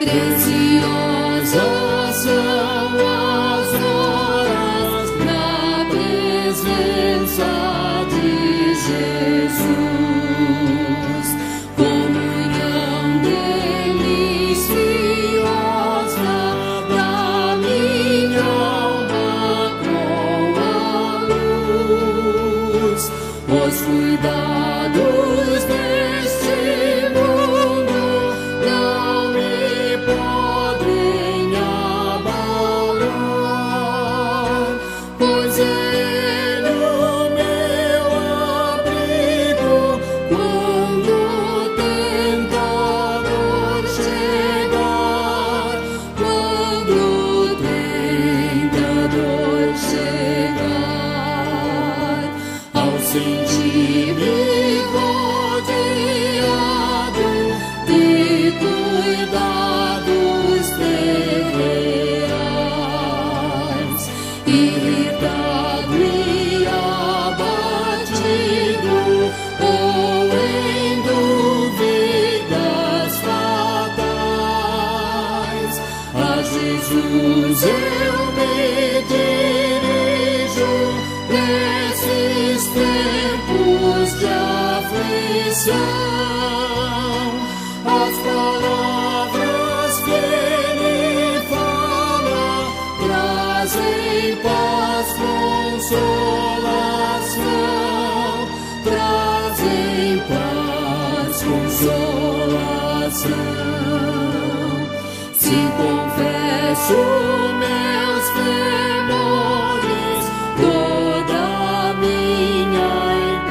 Preciosas são as horas na presença de Jesus. Comunhão deliciosa da minha alma com a luz. Os cuidados deste mundo não me podem abalar, pois Ele o meu abrigo quando o tentador chegar, quando o tentador chegar. Ao sentir-me rodeado de cuidados terrenais, irritado e abatido, ou em dúvidas fatais, a Jesus eu me dirijo nesses tempos de aflição. As palavras que Ele fala trazem paz, consolação, trazem paz, consolação. Se confesso meus temores, toda a minha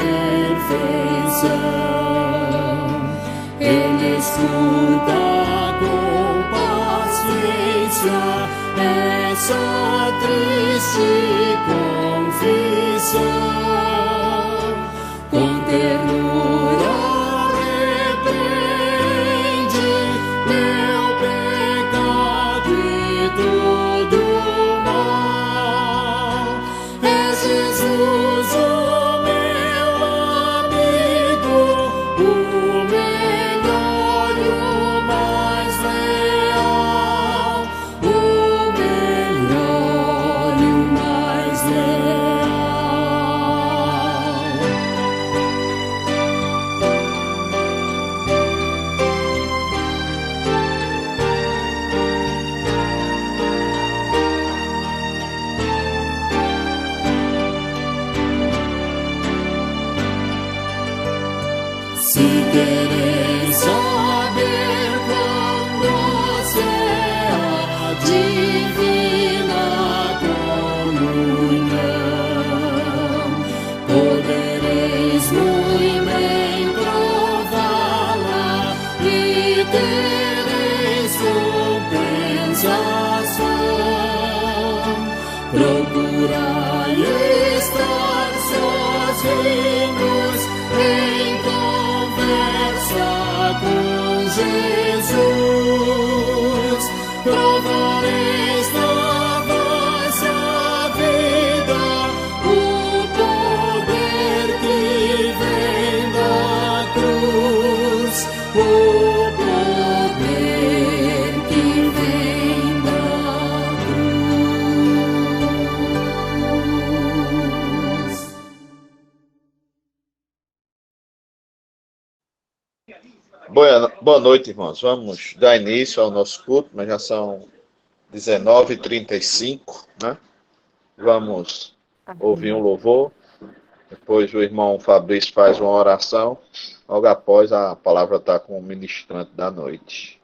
imperfeição, Ele escuta com paciência essa triste confissão. Com ternura repreende meu pecado e todo mal. É Jesus o meu amigo, o melhor e o mais leal, o melhor e o mais leal. Se quereis saber quão doce é a divina comunhão, podereis muito bem prová-la e tereis compensação. Procurai estar sozinhos em conversa com Jesus. Provareis na vossa vida o poder que vem da cruz, o poder que vem da cruz. Boa noite, irmãos. Vamos dar início ao nosso culto, mas já são 19h35, né? Vamos ouvir um louvor. Depois o irmão Fabrício faz uma oração. Logo após, a palavra está com o ministrante da noite.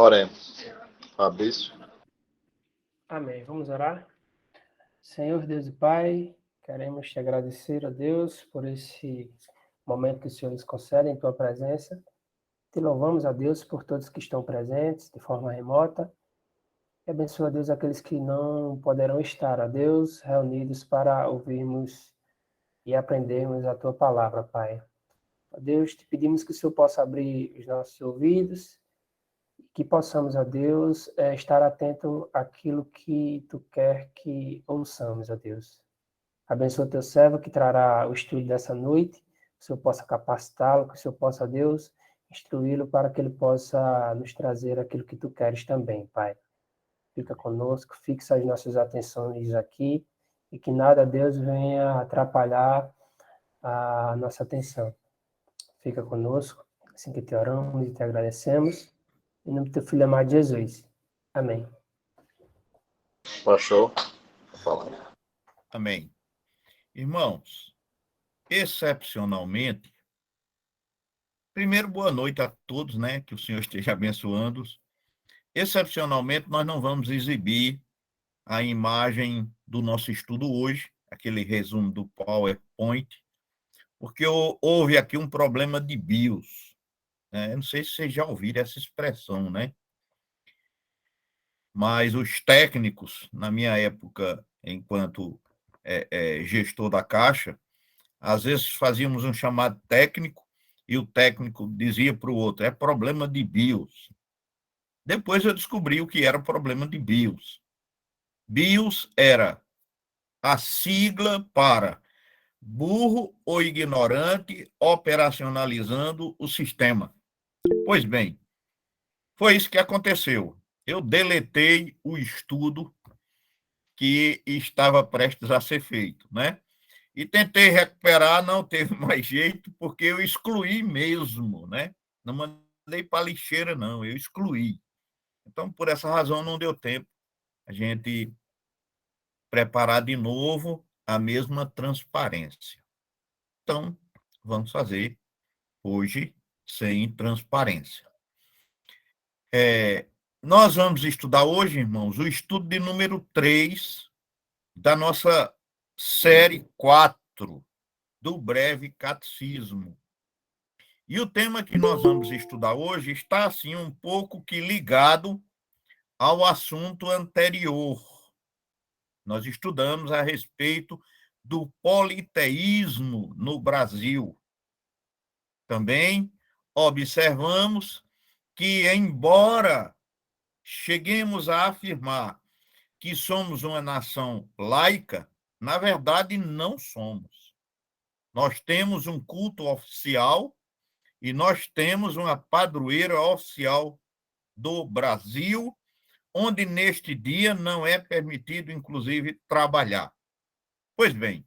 Oremos. Fabrício. Amém. Vamos orar? Senhor Deus e Pai, queremos te agradecer, ó Deus, por esse momento que o Senhor nos concede em tua presença. Te louvamos, a Deus, por todos que estão presentes de forma remota. E abençoa, Deus, aqueles que não poderão estar, ó Deus, reunidos para ouvirmos e aprendermos a tua palavra, Pai. Ó Deus, te pedimos que o Senhor possa abrir os nossos ouvidos, que possamos, ó Deus, estar atento àquilo que tu quer que ouçamos, ó Deus. Abençoa teu servo que trará o estudo dessa noite, que o Senhor possa capacitá-lo, que o Senhor possa, Deus, instruí-lo para que ele possa nos trazer aquilo que tu queres também, Pai. Fica conosco, fixa as nossas atenções aqui e que nada, Deus, venha atrapalhar a nossa atenção. Fica conosco, assim que te oramos e te agradecemos. Em nome do teu filho amado Jesus. Amém. Pastor, fala. Amém. Irmãos, excepcionalmente, primeiro, boa noite a todos, né? Que o Senhor esteja abençoando-os. Excepcionalmente, nós não vamos exibir a imagem do nosso estudo hoje, aquele resumo do PowerPoint, porque houve aqui um problema de BIOS. Né? Eu não sei se vocês já ouviram essa expressão, né? Mas os técnicos, na minha época, enquanto gestor da Caixa, às vezes fazíamos um chamado técnico e o técnico dizia para o outro, é problema de BIOS. Depois eu descobri o que era o problema de BIOS. BIOS era a sigla para burro ou ignorante operacionalizando o sistema. Pois bem, foi isso que aconteceu. Eu deletei o estudo que estava prestes a ser feito, né? E tentei recuperar, não teve mais jeito, porque eu excluí mesmo, né? Não mandei para a lixeira, não, eu excluí. Então, por essa razão, não deu tempo a gente preparar de novo a mesma transparência. Então, vamos fazer hoje sem transparência. Nós vamos estudar hoje, irmãos, o estudo de número 3 da nossa série 4 do Breve Catecismo. E o tema que nós vamos estudar hoje está, assim, um pouco que ligado ao assunto anterior. Nós estudamos a respeito do politeísmo no Brasil. Também observamos que, embora cheguemos a afirmar que somos uma nação laica, na verdade não somos. Nós temos um culto oficial e nós temos uma padroeira oficial do Brasil, onde neste dia não é permitido, inclusive, trabalhar. Pois bem,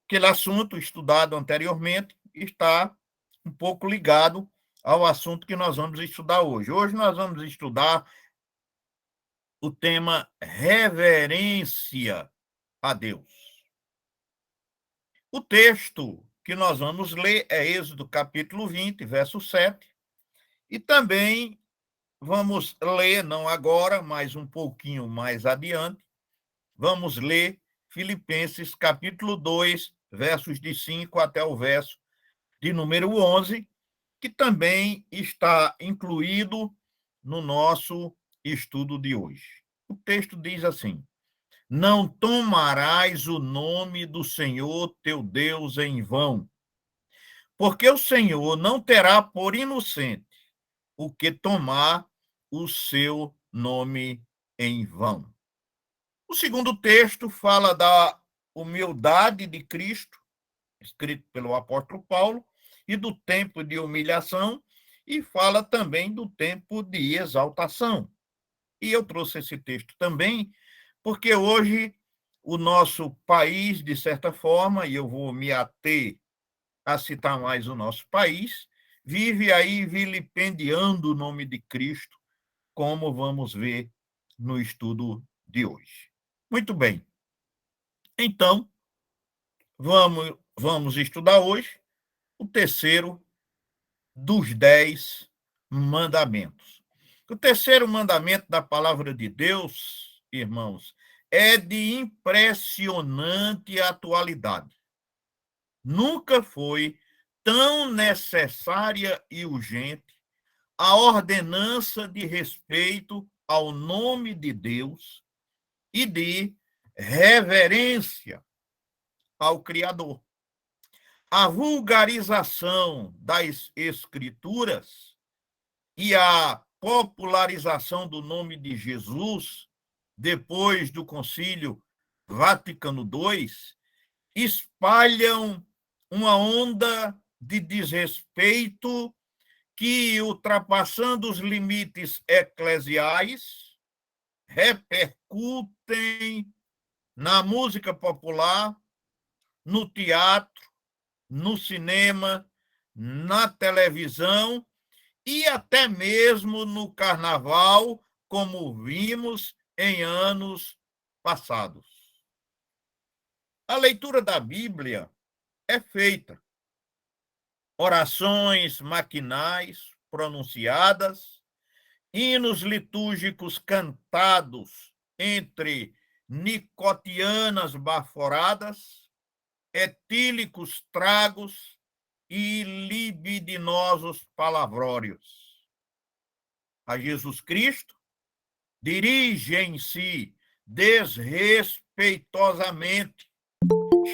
aquele assunto estudado anteriormente está um pouco ligado ao assunto que nós vamos estudar hoje. Hoje nós vamos estudar o tema reverência a Deus. O texto que nós vamos ler é Êxodo capítulo 20, verso 7, e também vamos ler, não agora, mas um pouquinho mais adiante, vamos ler Filipenses capítulo 2, versos de 5 até o verso de número 11, que também está incluído no nosso estudo de hoje. O texto diz assim: não tomarás o nome do Senhor teu Deus em vão, porque o Senhor não terá por inocente o que tomar o seu nome em vão. O segundo texto fala da humildade de Cristo, escrito pelo apóstolo Paulo, e do tempo de humilhação, e fala também do tempo de exaltação. E eu trouxe esse texto também, porque hoje o nosso país, de certa forma, e eu vou me ater a citar mais o nosso país, vive aí vilipendiando o nome de Cristo, como vamos ver no estudo de hoje. Muito bem. Então, vamos estudar hoje o terceiro dos 10 mandamentos. O terceiro mandamento da palavra de Deus, irmãos, é de impressionante atualidade. Nunca foi tão necessária e urgente a ordenança de respeito ao nome de Deus e de reverência ao Criador. A vulgarização das Escrituras e a popularização do nome de Jesus, depois do Concílio Vaticano II, espalham uma onda de desrespeito que, ultrapassando os limites eclesiais, repercutem na música popular, no teatro, no cinema, na televisão e até mesmo no carnaval, como vimos em anos passados. A leitura da Bíblia é feita. Orações maquinais pronunciadas, hinos litúrgicos cantados entre nicotianas baforadas, etílicos tragos e libidinosos palavrórios. A Jesus Cristo dirigem-se desrespeitosamente,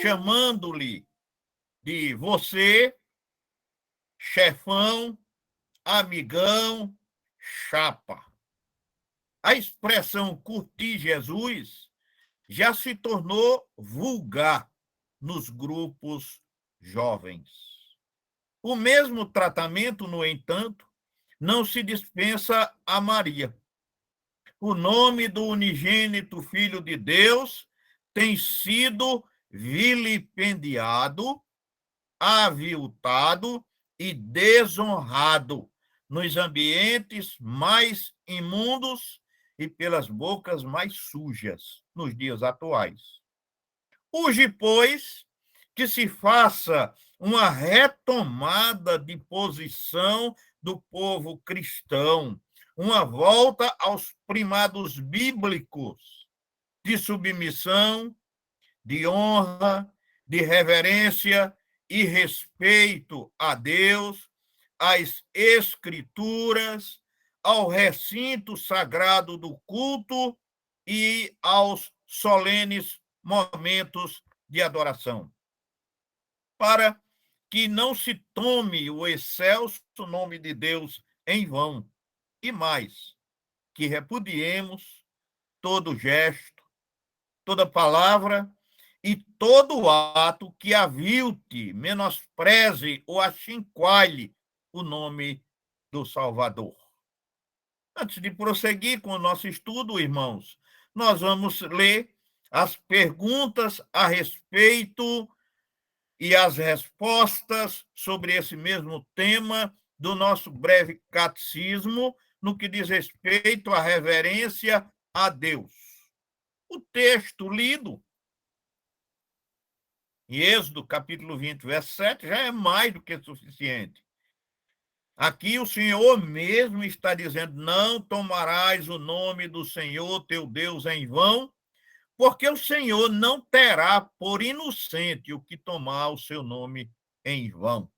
chamando-lhe de você, chefão, amigão, chapa. A expressão curtir Jesus já se tornou vulgar nos grupos jovens. O mesmo tratamento, no entanto, não se dispensa a Maria. O nome do unigênito Filho de Deus tem sido vilipendiado, aviltado e desonrado nos ambientes mais imundos e pelas bocas mais sujas nos dias atuais. Urge, pois, que se faça uma retomada de posição do povo cristão, uma volta aos primados bíblicos de submissão, de honra, de reverência e respeito a Deus, às Escrituras, ao recinto sagrado do culto e aos solenes momentos de adoração. Para que não se tome o excelso nome de Deus em vão, e mais, que repudiemos todo gesto, toda palavra e todo ato que avilte, menospreze ou achincoalhe o nome do Salvador. Antes de prosseguir com o nosso estudo, irmãos, nós vamos ler as perguntas a respeito e as respostas sobre esse mesmo tema do nosso breve catecismo, no que diz respeito à reverência a Deus. O texto lido em Êxodo, capítulo 20, verso 7, já é mais do que suficiente. Aqui o Senhor mesmo está dizendo: não tomarás o nome do Senhor teu Deus em vão, porque o Senhor não terá por inocente o que tomar o seu nome em vão.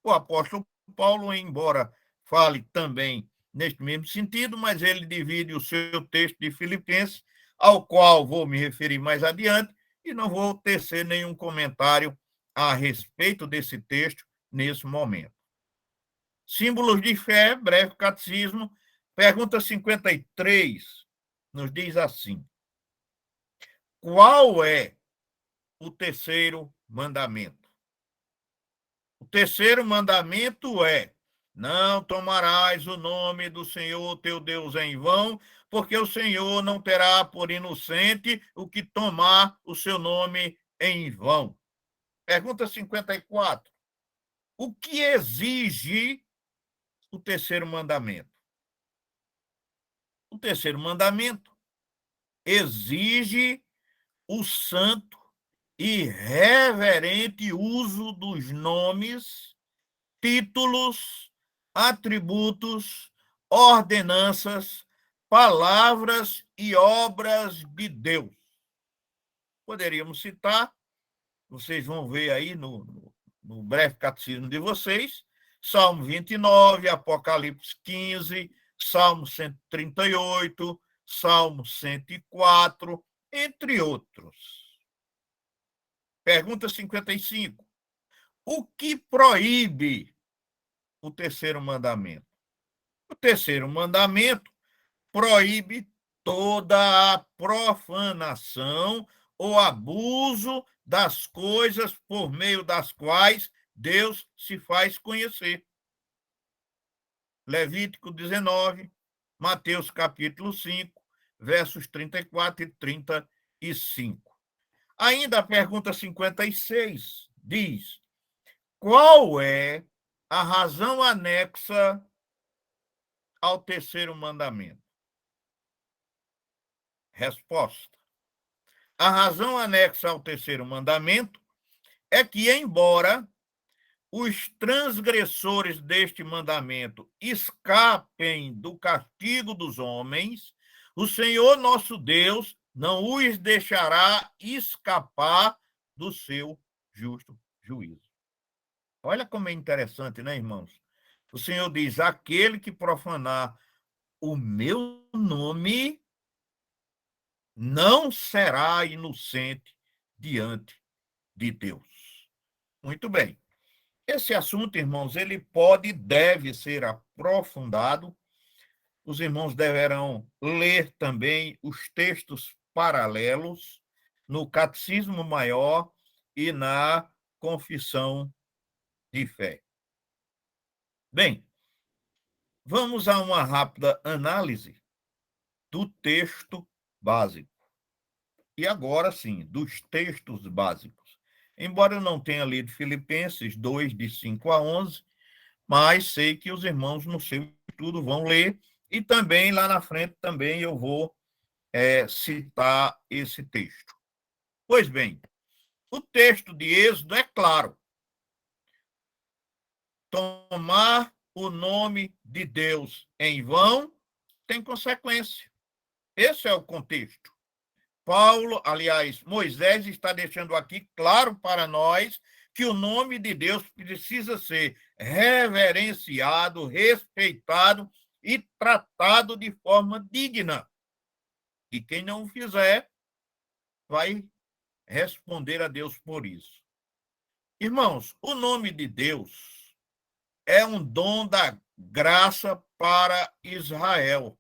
O apóstolo Paulo, embora fale também neste mesmo sentido, mas ele divide o seu texto de Filipenses, ao qual vou me referir mais adiante, e não vou tecer nenhum comentário a respeito desse texto nesse momento. Símbolos de fé, breve catecismo, pergunta 53, nos diz assim: qual é o terceiro mandamento? O terceiro mandamento é: não tomarás o nome do Senhor teu Deus em vão, porque o Senhor não terá por inocente o que tomar o seu nome em vão. Pergunta 54. O que exige o terceiro mandamento? O terceiro mandamento exige o santo e reverente uso dos nomes, títulos, atributos, ordenanças, palavras e obras de Deus. Poderíamos citar, vocês vão ver aí no breve catecismo de vocês, Salmo 29, Apocalipse 15, Salmo 138, Salmo 104, entre outros. Pergunta 55. O que proíbe o terceiro mandamento? O terceiro mandamento proíbe toda a profanação ou abuso das coisas por meio das quais Deus se faz conhecer. Levítico 19, Mateus capítulo 5, versos 34 e 35. Ainda a pergunta 56 diz: qual é a razão anexa ao terceiro mandamento? Resposta: a razão anexa ao terceiro mandamento é que, embora os transgressores deste mandamento escapem do castigo dos homens, o Senhor nosso Deus não os deixará escapar do seu justo juízo. Olha como é interessante, né, irmãos? O Senhor diz: aquele que profanar o meu nome não será inocente diante de Deus. Muito bem. Esse assunto, irmãos, ele pode e deve ser aprofundado. Os irmãos deverão ler também os textos paralelos no Catecismo Maior e na Confissão de Fé. Bem, vamos a uma rápida análise do texto básico. E agora sim, dos textos básicos. Embora eu não tenha lido Filipenses 2, de 5 a 11, mas sei que os irmãos no seu estudo vão ler, e também lá na frente também eu vou citar esse texto. Pois bem, o texto de Êxodo é claro. Tomar o nome de Deus em vão tem consequência. Esse é o contexto. Paulo, aliás, Moisés está deixando aqui claro para nós que o nome de Deus precisa ser reverenciado, respeitado e tratado de forma digna. E quem não o fizer vai responder a Deus por isso. Irmãos, o nome de Deus é um dom da graça para Israel.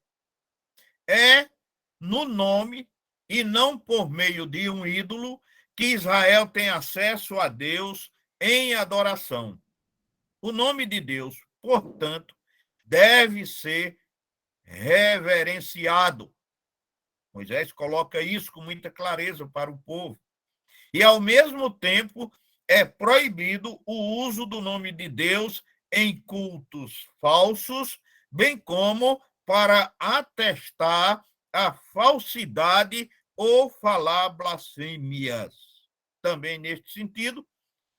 É no nome e não por meio de um ídolo que Israel tem acesso a Deus em adoração. O nome de Deus, portanto, deve ser reverenciado. Moisés coloca isso com muita clareza para o povo. E, ao mesmo tempo, é proibido o uso do nome de Deus em cultos falsos, bem como para atestar a falsidade ou falar blasfêmias. Também, neste sentido,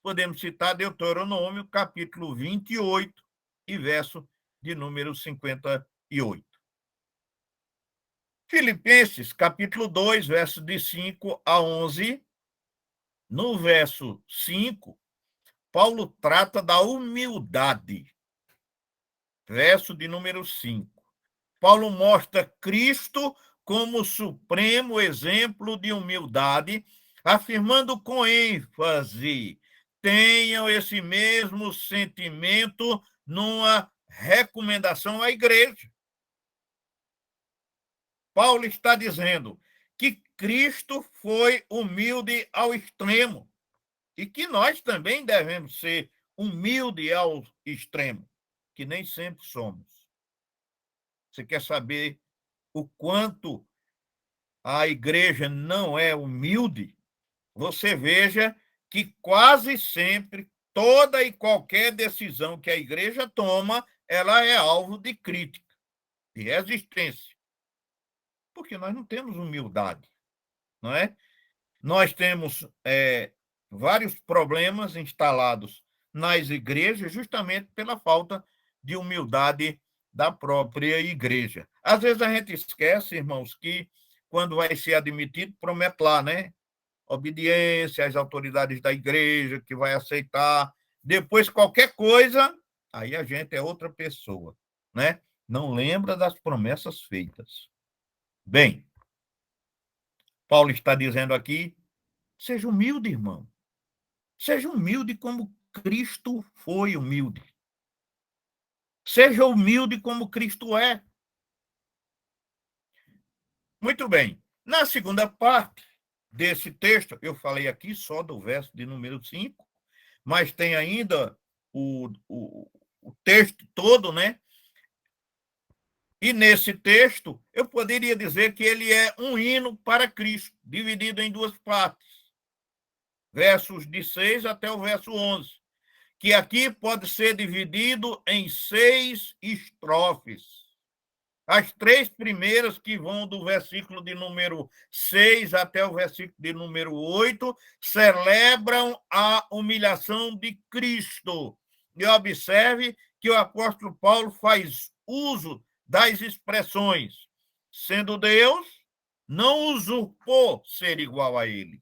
podemos citar Deuteronômio, capítulo 28, e verso de número 58. Filipenses, capítulo 2, verso de 5 a 11. No verso 5, Paulo trata da humildade. Verso de número 5. Paulo mostra Cristo como supremo exemplo de humildade, afirmando com ênfase: tenham esse mesmo sentimento numa recomendação à igreja. Paulo está dizendo que Cristo foi humilde ao extremo e que nós também devemos ser humildes ao extremo, que nem sempre somos. Você quer saber o quanto a igreja não é humilde? Você veja que quase sempre toda e qualquer decisão que a igreja toma, ela é alvo de crítica, de resistência. Porque nós não temos humildade, não é? Nós temos vários problemas instalados nas igrejas justamente pela falta de humildade da própria igreja. Às vezes a gente esquece, irmãos, que quando vai ser admitido, promete lá, né? Obediência às autoridades da igreja, que vai aceitar. Depois, qualquer coisa, aí a gente é outra pessoa, né? Não lembra das promessas feitas. Bem, Paulo está dizendo aqui, seja humilde, irmão. Seja humilde como Cristo foi humilde. Seja humilde como Cristo é. Muito bem. Na segunda parte desse texto, eu falei aqui só do verso de número 5, mas tem ainda o texto todo, né? E nesse texto, eu poderia dizer que ele é um hino para Cristo, dividido em duas partes, versos de 6 até o verso 11, que aqui pode ser dividido em 6 estrofes. As 3 primeiras, que vão do versículo de número 6 até o versículo de número 8, celebram a humilhação de Cristo. E observe que o apóstolo Paulo faz uso das expressões: sendo Deus, não usurpou ser igual a ele.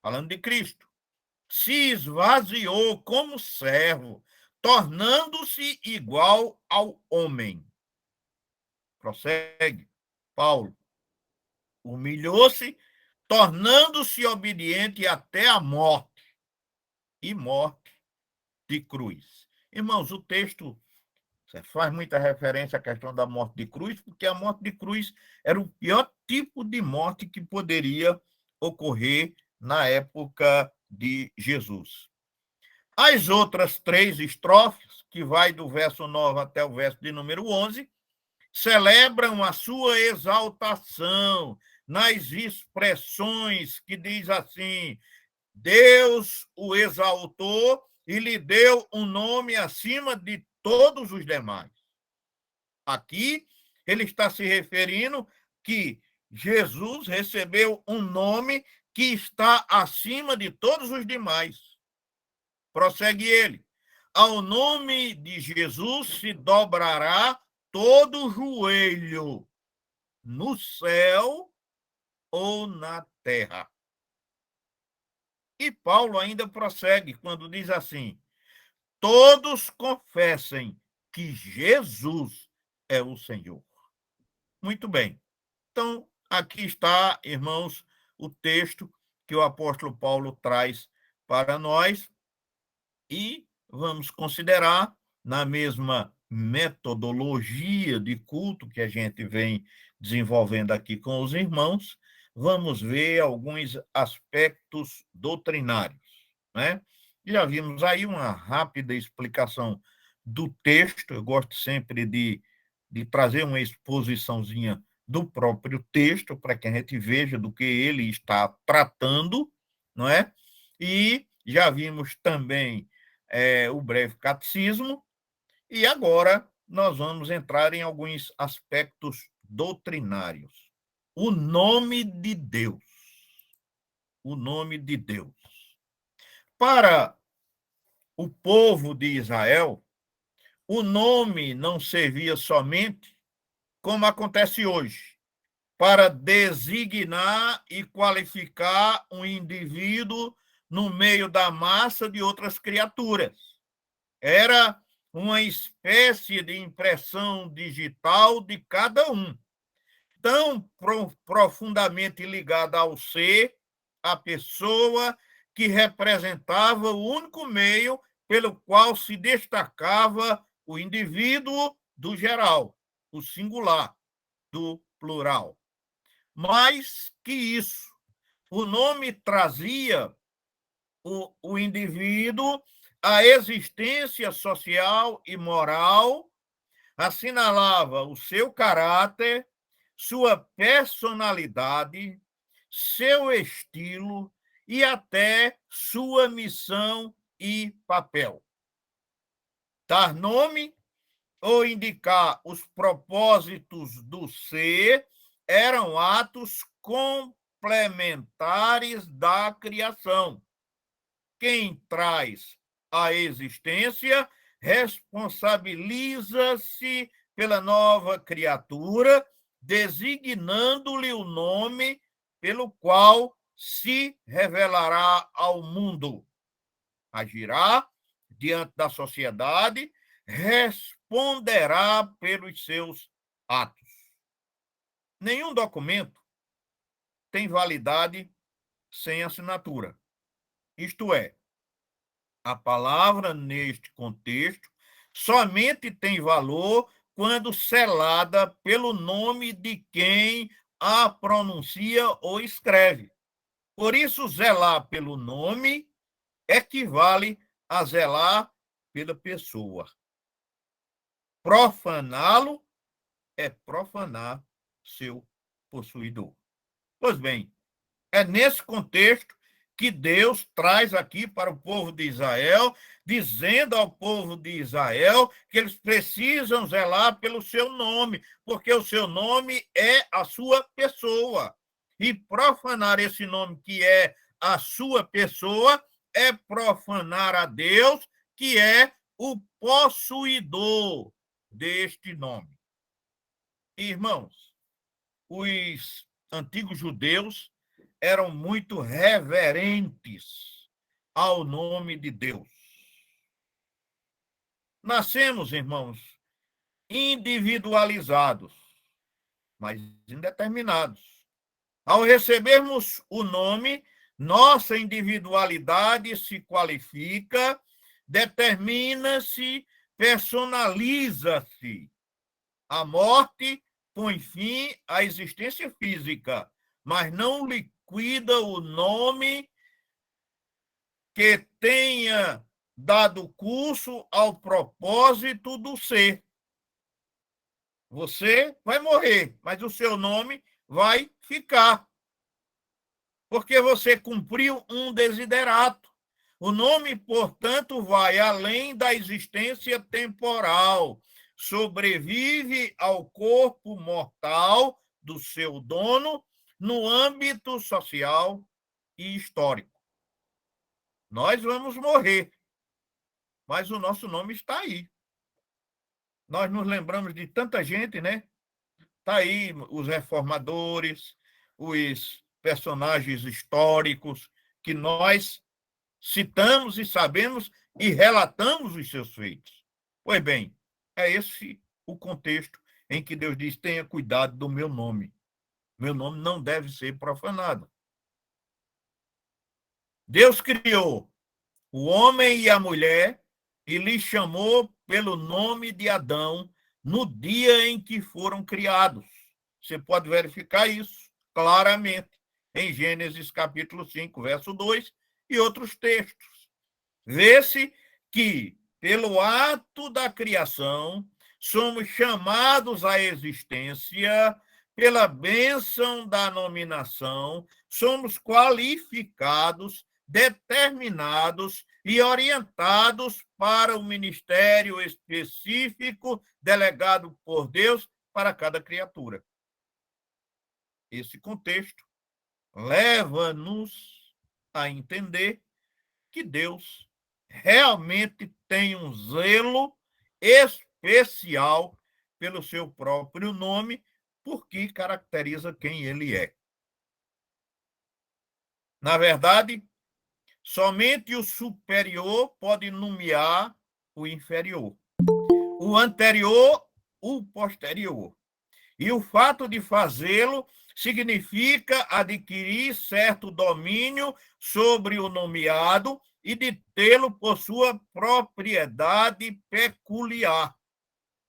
Falando de Cristo. Se esvaziou como servo, tornando-se igual ao homem. Prossegue. Paulo humilhou-se, tornando-se obediente até a morte, e morte de cruz. Irmãos, o texto faz muita referência à questão da morte de cruz, porque a morte de cruz era o pior tipo de morte que poderia ocorrer na época de Jesus. As outras 3 estrofes, que vai do verso 9 até o verso de número 11, celebram a sua exaltação nas expressões que diz assim: Deus o exaltou e lhe deu um nome acima de todos os demais. Aqui ele está se referindo que Jesus recebeu um nome que está acima de todos os demais. Prossegue ele: ao nome de Jesus se dobrará todo joelho, no céu ou na terra. E Paulo ainda prossegue quando diz assim: todos confessem que Jesus é o Senhor. Muito bem. Então, aqui está, irmãos, o texto que o apóstolo Paulo traz para nós e vamos considerar, na mesma metodologia de culto que a gente vem desenvolvendo aqui com os irmãos, vamos ver alguns aspectos doutrinários, né? Já vimos aí uma rápida explicação do texto. Eu gosto sempre de trazer uma exposiçãozinha do próprio texto, para que a gente veja do que ele está tratando, não é? E já vimos também o breve catecismo, e agora nós vamos entrar em alguns aspectos doutrinários. O nome de Deus. O nome de Deus. Para o povo de Israel, o nome não servia somente, como acontece hoje, para designar e qualificar um indivíduo no meio da massa de outras criaturas. Era uma espécie de impressão digital de cada um, tão profundamente ligada ao ser, à pessoa, que representava o único meio pelo qual se destacava o indivíduo do geral, o singular do plural. Mais que isso, o nome trazia o indivíduo à existência social e moral, assinalava o seu caráter, sua personalidade, seu estilo e até sua missão e papel. Dar nome ou indicar os propósitos do ser eram atos complementares da criação. Quem traz a existência responsabiliza-se pela nova criatura, designando-lhe o nome pelo qual se revelará ao mundo. Agirá diante da sociedade, responderá pelos seus atos. Nenhum documento tem validade sem assinatura. Isto é, a palavra, neste contexto, somente tem valor quando selada pelo nome de quem a pronuncia ou escreve. Por isso, zelar pelo nome equivale a zelar pela pessoa. Profaná-lo é profanar seu possuidor. Pois bem, é nesse contexto que Deus traz aqui para o povo de Israel, dizendo ao povo de Israel que eles precisam zelar pelo seu nome, porque o seu nome é a sua pessoa. E profanar esse nome que é a sua pessoa é profanar a Deus, que é o possuidor deste nome. Irmãos, os antigos judeus eram muito reverentes ao nome de Deus. Nascemos, irmãos, individualizados, mas indeterminados. Ao recebermos o nome, nossa individualidade se qualifica, determina-se, personaliza-se. A morte põe fim à existência física, mas não liquida o nome que tenha dado curso ao propósito do ser. Você vai morrer, mas o seu nome vai ficar, porque você cumpriu um desiderato. O nome, portanto, vai além da existência temporal, sobrevive ao corpo mortal do seu dono no âmbito social e histórico. Nós vamos morrer, mas o nosso nome está aí. Nós nos lembramos de tanta gente, né? Está aí os reformadores, os personagens históricos que nós citamos e sabemos e relatamos os seus feitos. Pois bem, é esse o contexto em que Deus diz: tenha cuidado do meu nome. Meu nome não deve ser profanado. Deus criou o homem e a mulher e lhes chamou pelo nome de Adão no dia em que foram criados. Você pode verificar isso claramente em Gênesis capítulo 5, verso 2 e outros textos. Vê-se que, pelo ato da criação, somos chamados à existência, pela bênção da nominação, somos qualificados, determinados e orientados para o ministério específico delegado por Deus para cada criatura. Esse contexto leva-nos a entender que Deus realmente tem um zelo especial pelo seu próprio nome, porque caracteriza quem ele é. Na verdade, somente o superior pode nomear o inferior, o anterior, o posterior. E o fato de fazê-lo significa adquirir certo domínio sobre o nomeado e de tê-lo por sua propriedade peculiar.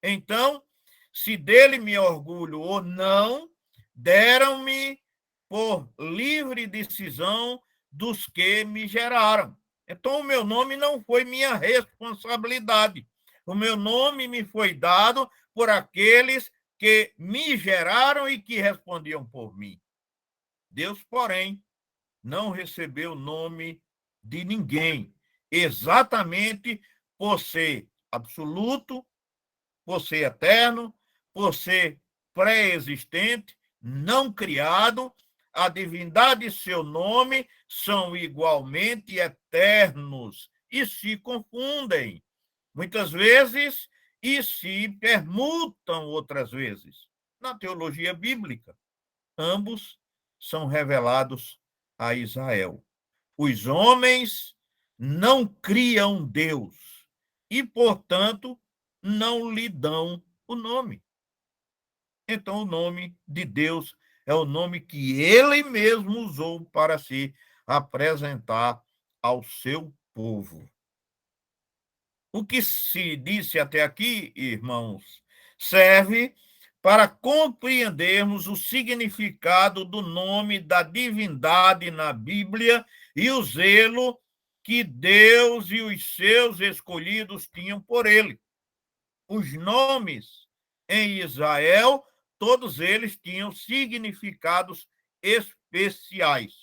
Então, se dele me orgulho ou não, deram-me por livre decisão dos que me geraram. Então, o meu nome não foi minha responsabilidade. O meu nome me foi dado por aqueles que me geraram e que respondiam por mim. Deus, porém, não recebeu o nome de ninguém, exatamente por ser absoluto, por ser eterno, por ser pré-existente, não criado. A divindade e seu nome são igualmente eternos e se confundem. muitas vezes e se permutam outras vezes. Na teologia bíblica, ambos são revelados a Israel. Os homens não criam Deus e, portanto, não lhe dão o nome. Então, o nome de Deus é o nome que ele mesmo usou para se apresentar ao seu povo. O que se disse até aqui, irmãos, serve para compreendermos o significado do nome da divindade na Bíblia e o zelo que Deus e os seus escolhidos tinham por ele. Os nomes em Israel, todos eles tinham significados especiais.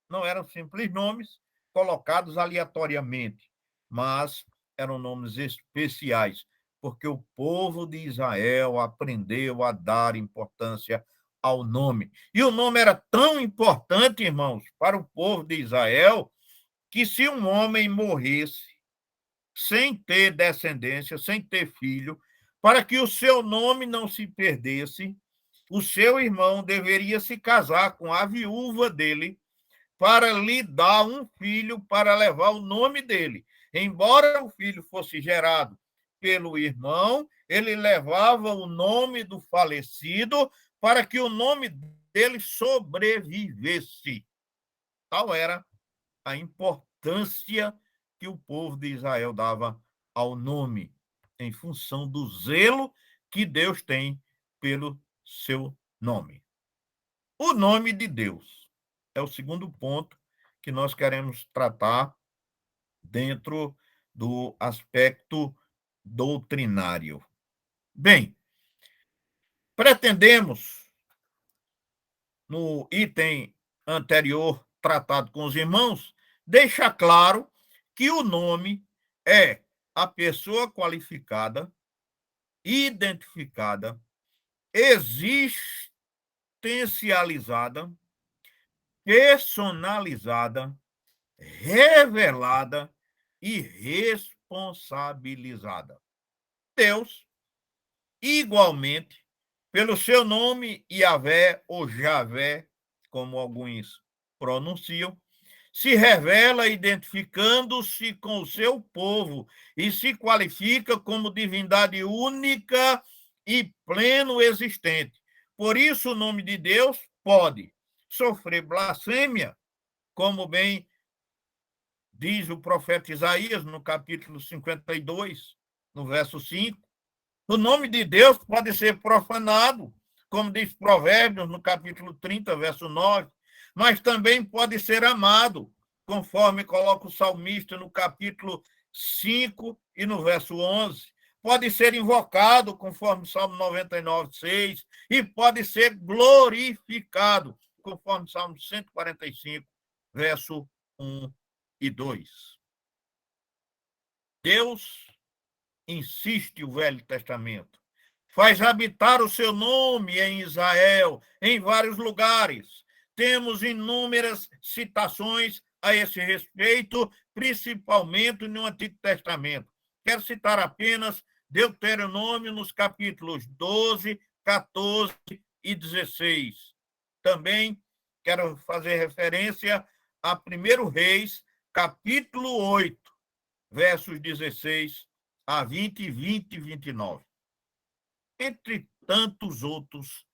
Não eram simples nomes colocados aleatoriamente, mas eram nomes especiais, porque o povo de Israel aprendeu a dar importância ao nome. E o nome era tão importante, irmãos, para o povo de Israel, que se um homem morresse sem ter descendência, sem ter filho, para que o seu nome não se perdesse, o seu irmão deveria se casar com a viúva dele para lhe dar um filho para levar o nome dele. Embora o filho fosse gerado pelo irmão, ele levava o nome do falecido para que o nome dele sobrevivesse. Tal era a importância que o povo de Israel dava ao nome, em função do zelo que Deus tem pelo seu nome. O nome de Deus é o segundo ponto que nós queremos tratar dentro do aspecto doutrinário. Bem, pretendemos, no item anterior tratado com os irmãos, deixar claro que o nome é a pessoa qualificada, identificada, existencializada, personalizada, revelada e responsabilizada. Deus, igualmente, pelo seu nome Yahvé ou Javé, como alguns pronunciam, se revela identificando-se com o seu povo e se qualifica como divindade única e pleno existente. Por isso, o nome de Deus pode sofrer blasfêmia, como bem diz o profeta Isaías no capítulo 52, no verso 5. O nome de Deus pode ser profanado, como diz Provérbios no capítulo 30, verso 9, mas também pode ser amado, conforme coloca o salmista no capítulo 5 e no verso 11. Pode ser invocado, conforme o Salmo 99, 6, e pode ser glorificado, conforme o Salmo 145, verso 1 e 2. Deus, insiste o Velho Testamento, faz habitar o seu nome em Israel, em vários lugares. Temos inúmeras citações a esse respeito, principalmente no Antigo Testamento. Quero citar apenas Deuteronômio nos capítulos 12, 14 e 16. Também quero fazer referência a 1 Reis, capítulo 8, versos 16 a 20, 20 e 29. Entre tantos outros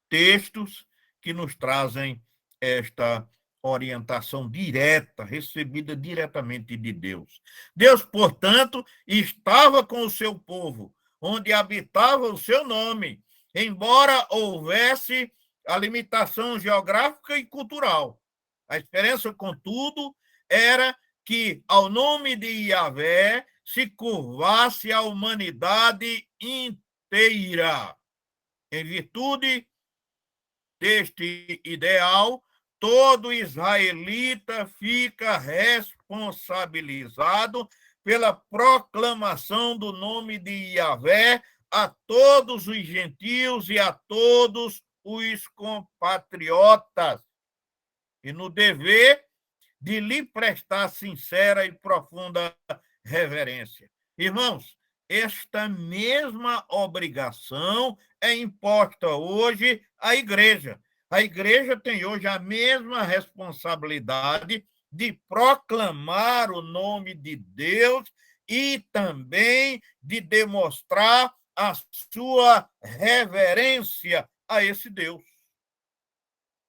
textos que nos trazem esta orientação direta, recebida diretamente de Deus. Deus, portanto, estava com o seu povo, onde habitava o seu nome, embora houvesse a limitação geográfica e cultural. A diferença, contudo, era que ao nome de Yahvé se curvasse a humanidade inteira. Em virtude deste ideal, todo israelita fica responsabilizado pela proclamação do nome de Yahvé a todos os gentios e a todos os compatriotas, e no dever de lhe prestar sincera e profunda reverência. Irmãos, esta mesma obrigação é imposta hoje à igreja. A igreja tem hoje a mesma responsabilidade de proclamar o nome de Deus e também de demonstrar a sua reverência a esse Deus.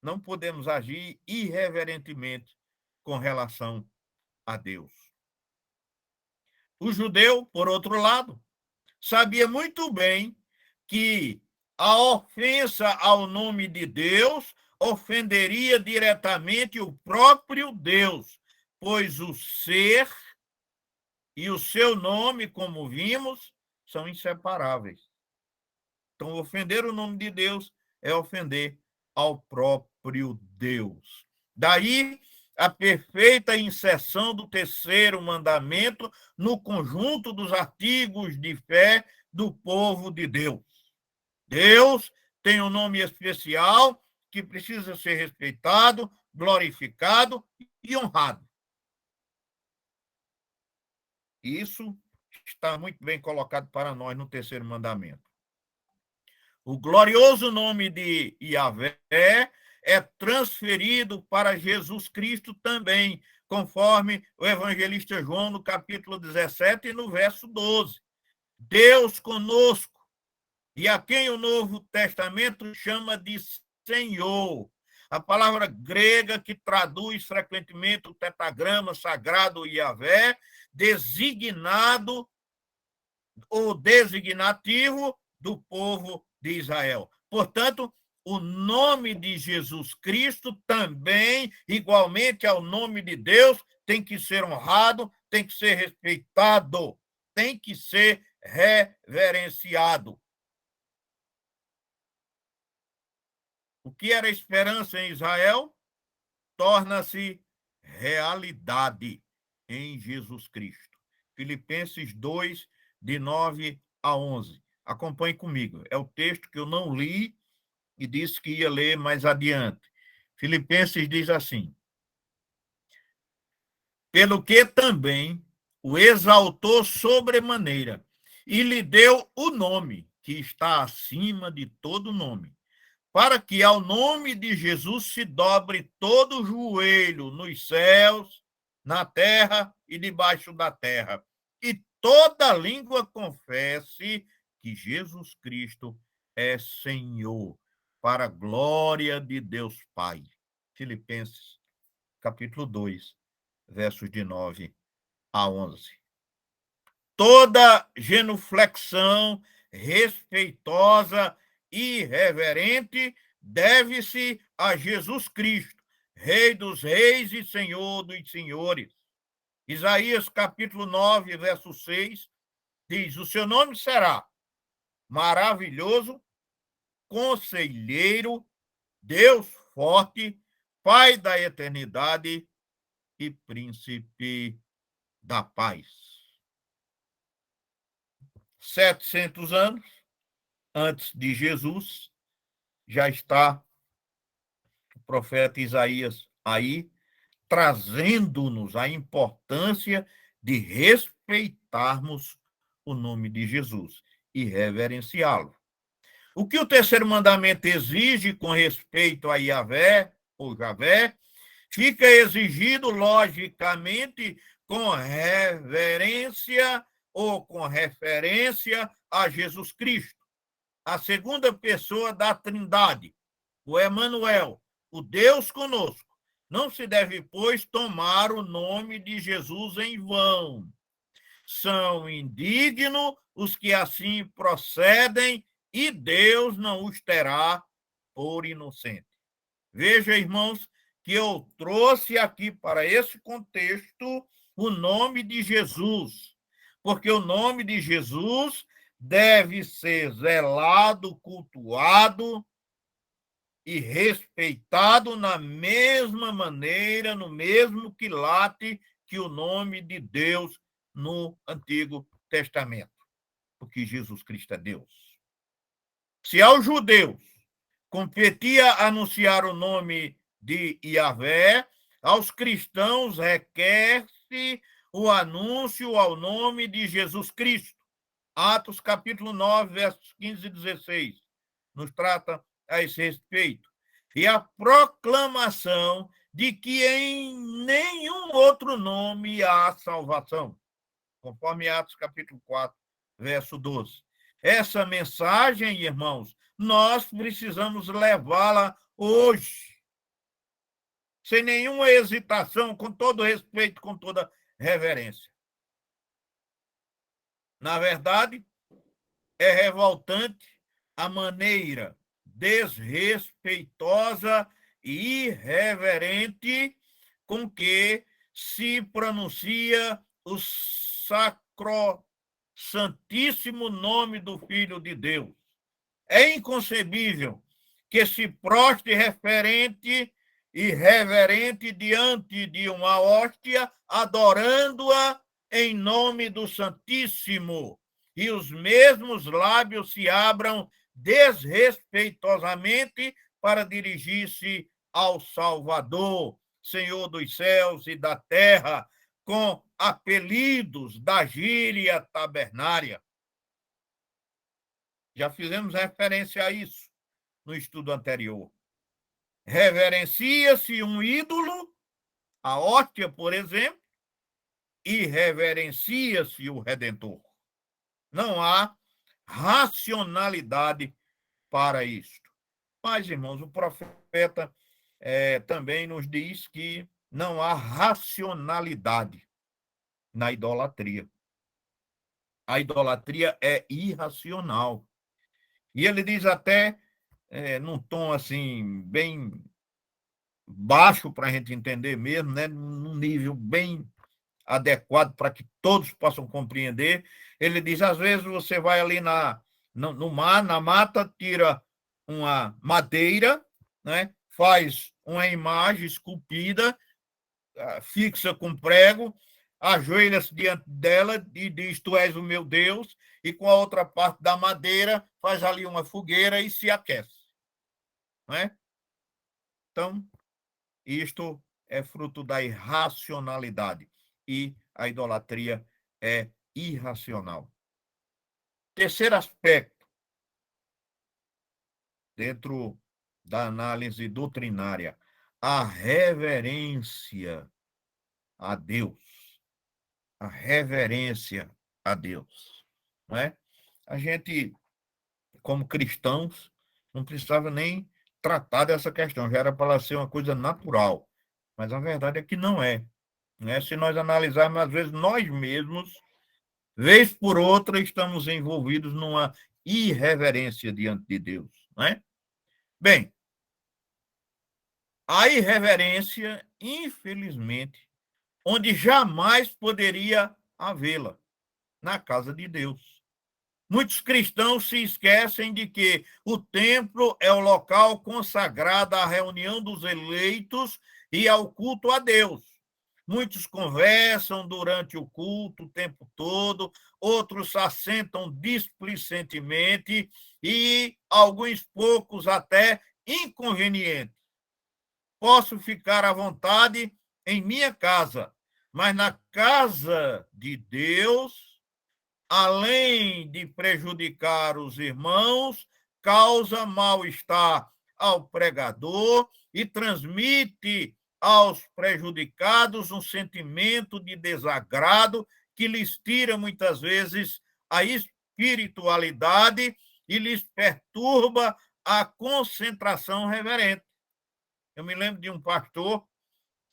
Não podemos agir irreverentemente com relação a Deus. O judeu, por outro lado, sabia muito bem que a ofensa ao nome de Deus ofenderia diretamente o próprio Deus, pois o ser e o seu nome, como vimos, são inseparáveis. Então, ofender o nome de Deus é ofender ao próprio Deus. Daí a perfeita inserção do terceiro mandamento no conjunto dos artigos de fé do povo de Deus. Deus tem um nome especial que precisa ser respeitado, glorificado e honrado. Isso está muito bem colocado para nós no terceiro mandamento. O glorioso nome de Yahvé é transferido para Jesus Cristo também, conforme o evangelista João, no capítulo 17 e no verso 12. Deus conosco, e a quem o Novo Testamento chama de Senhor. A palavra grega que traduz frequentemente o tetragrama sagrado Yahvé, designado ou designativo do povo de Israel. Portanto, o nome de Jesus Cristo também, igualmente ao nome de Deus, tem que ser honrado, tem que ser respeitado, tem que ser reverenciado. O que era esperança em Israel torna-se realidade em Jesus Cristo. Filipenses 2, de 9 a 11. Acompanhe comigo. É o texto que eu não li e disse que ia ler mais adiante. Filipenses diz assim: pelo que também o exaltou sobremaneira e lhe deu o nome que está acima de todo nome, para que ao nome de Jesus se dobre todo o joelho nos céus, na terra e debaixo da terra, e toda língua confesse que Jesus Cristo é Senhor, para a glória de Deus Pai. Filipenses, capítulo 2, versos de 9 a 11. Toda genuflexão respeitosa e reverente deve-se a Jesus Cristo, Rei dos reis e Senhor dos senhores. Isaías, capítulo 9, verso 6, diz: o seu nome será maravilhoso, conselheiro, Deus forte, Pai da eternidade e príncipe da paz. 700 anos antes de Jesus, já está o profeta Isaías aí, trazendo-nos a importância de respeitarmos o nome de Jesus e reverenciá-lo. O que o terceiro mandamento exige com respeito a Yahvé, ou Javé, fica exigido, logicamente, com reverência ou com referência a Jesus Cristo, a segunda pessoa da Trindade, o Emanuel, o Deus conosco. Não se deve, pois, tomar o nome de Jesus em vão. São indignos os que assim procedem e Deus não os terá por inocente. Veja, irmãos, que eu trouxe aqui para esse contexto o nome de Jesus, porque o nome de Jesus deve ser zelado, cultuado e respeitado na mesma maneira, no mesmo quilate que o nome de Deus no Antigo Testamento, porque Jesus Cristo é Deus. Se aos judeus competia anunciar o nome de Yahvé, aos cristãos requer-se o anúncio ao nome de Jesus Cristo. Atos capítulo 9, versos 15 e 16, nos trata a esse respeito. E a proclamação de que em nenhum outro nome há salvação, conforme Atos capítulo 4, verso 12. Essa mensagem, irmãos, nós precisamos levá-la hoje, sem nenhuma hesitação, com todo respeito, com toda reverência. Na verdade, é revoltante a maneira desrespeitosa e irreverente com que se pronuncia o sacrossantíssimo nome do Filho de Deus. É inconcebível que se prostre referente e reverente diante de uma hóstia, adorando-a em nome do Santíssimo, e os mesmos lábios se abram desrespeitosamente para dirigir-se ao Salvador, Senhor dos céus e da terra, com apelidos da gíria tabernária. Já fizemos referência a isso no estudo anterior. Reverencia-se um ídolo, a hóstia, por exemplo, e reverencia-se o Redentor. Não há racionalidade para isto. Mas, irmãos, o profeta também nos diz que não há racionalidade na idolatria. A idolatria é irracional. E ele diz até, num tom assim, bem baixo para a gente entender mesmo, né? Num nível bem adequado para que todos possam compreender. Ele diz, às vezes você vai ali no mar, na mata, tira uma madeira, né? Faz uma imagem esculpida, fixa com prego, ajoelha-se diante dela e diz, tu és o meu Deus, e com a outra parte da madeira faz ali uma fogueira e se aquece. Não é? Então, isto é fruto da irracionalidade. E a idolatria é irracional. Terceiro aspecto, dentro da análise doutrinária, a reverência a Deus. A reverência a Deus. Não é? A gente, como cristãos, não precisava nem tratar dessa questão, já era para ela ser uma coisa natural. Mas a verdade é que não é. Né? Se nós analisarmos, às vezes, nós mesmos, vez por outra, estamos envolvidos numa irreverência diante de Deus. Né? Bem, a irreverência, infelizmente, onde jamais poderia havê-la, na casa de Deus. Muitos cristãos se esquecem de que o templo é o local consagrado à reunião dos eleitos e ao culto a Deus. Muitos conversam durante o culto o tempo todo, outros se assentam displicentemente e alguns poucos até inconvenientes. Posso ficar à vontade em minha casa, mas na casa de Deus, além de prejudicar os irmãos, causa mal-estar ao pregador e transmite aos prejudicados um sentimento de desagrado que lhes tira muitas vezes a espiritualidade e lhes perturba a concentração reverente. Eu me lembro de um pastor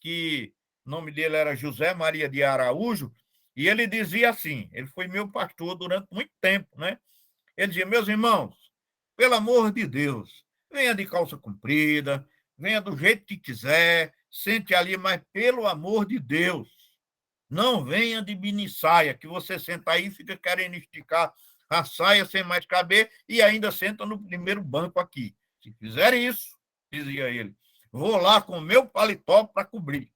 que o nome dele era José Maria de Araújo, e ele dizia assim, ele foi meu pastor durante muito tempo, né? Ele dizia, meus irmãos, pelo amor de Deus, venha de calça comprida, venha do jeito que quiser, sente ali, mas pelo amor de Deus, não venha de mini saia, que você senta aí e fica querendo esticar a saia sem mais caber e ainda senta no primeiro banco aqui. Se fizer isso, dizia ele, vou lá com o meu paletó para cobrir.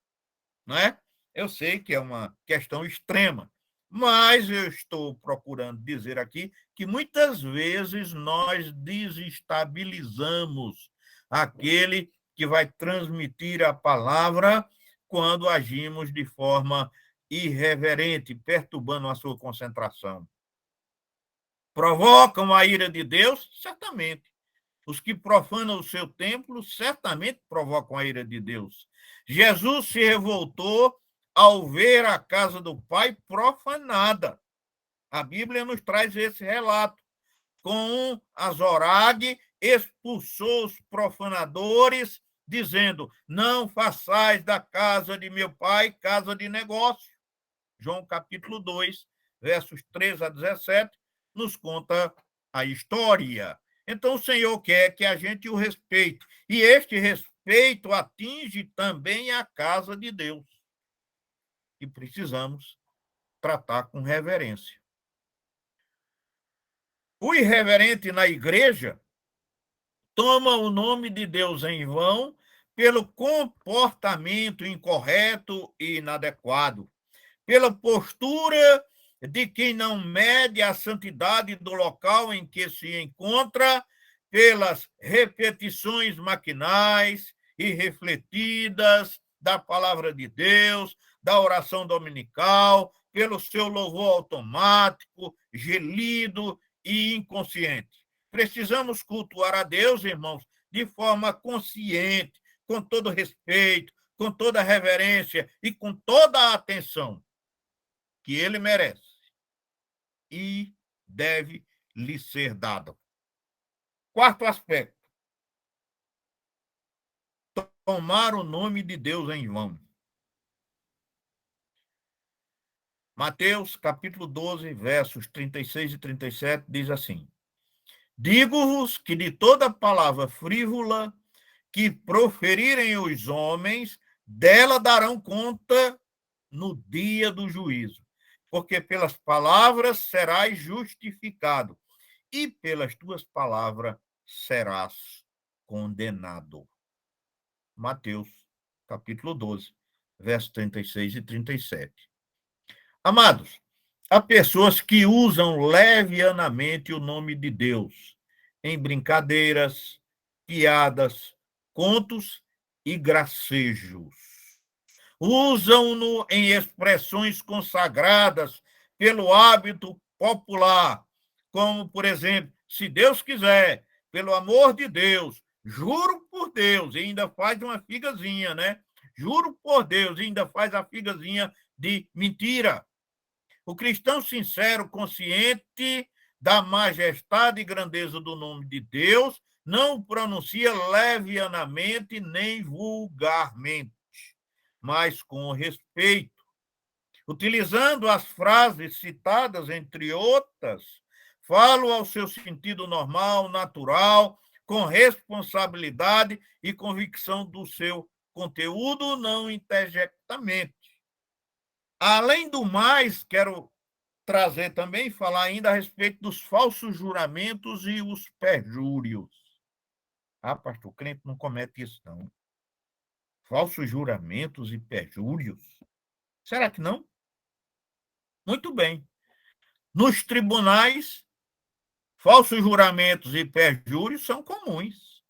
Não é? Eu sei que é uma questão extrema, mas eu estou procurando dizer aqui que muitas vezes nós desestabilizamos aquele que vai transmitir a palavra quando agimos de forma irreverente, perturbando a sua concentração. Provocam a ira de Deus? Certamente. Os que profanam o seu templo certamente provocam a ira de Deus. Jesus se revoltou ao ver a casa do Pai profanada. A Bíblia nos traz esse relato. Com Azorag, expulsou os profanadores, dizendo: não façais da casa de meu pai casa de negócio. João capítulo 2, versos 13 a 17, nos conta a história. Então, o Senhor quer que a gente o respeite. E este respeito atinge também a casa de Deus. E precisamos tratar com reverência. O irreverente na igreja toma o nome de Deus em vão pelo comportamento incorreto e inadequado, pela postura de quem não mede a santidade do local em que se encontra, pelas repetições maquinais e refletidas da palavra de Deus, da oração dominical, pelo seu louvor automático, gelido e inconsciente. Precisamos cultuar a Deus, irmãos, de forma consciente, com todo respeito, com toda reverência e com toda a atenção que ele merece e deve lhe ser dado. Quarto aspecto: tomar o nome de Deus em vão. Mateus, capítulo 12, versos 36 e 37, diz assim: digo-vos que de toda palavra frívola que proferirem os homens, dela darão conta no dia do juízo. Porque pelas palavras serás justificado, e pelas tuas palavras serás condenado. Mateus, capítulo 12, versos 36 e 37. Amados, há pessoas que usam levianamente o nome de Deus em brincadeiras, piadas, contos e gracejos. Usam-no em expressões consagradas pelo hábito popular, como, por exemplo, se Deus quiser, pelo amor de Deus, juro por Deus, e ainda faz uma figazinha, né? Juro por Deus, e ainda faz a figazinha de mentira. O cristão sincero, consciente da majestade e grandeza do nome de Deus, não o pronuncia levianamente nem vulgarmente, mas com respeito, utilizando as frases citadas, entre outras, falo ao seu sentido normal, natural, com responsabilidade e convicção do seu conteúdo, não interjectamente. Além do mais, quero trazer também, falar ainda a respeito dos falsos juramentos e os perjúrios. Ah, pastor, o crente não comete isso, não. Falsos juramentos e perjúrios? Será que não? Muito bem. Nos tribunais, falsos juramentos e perjúrios são comuns.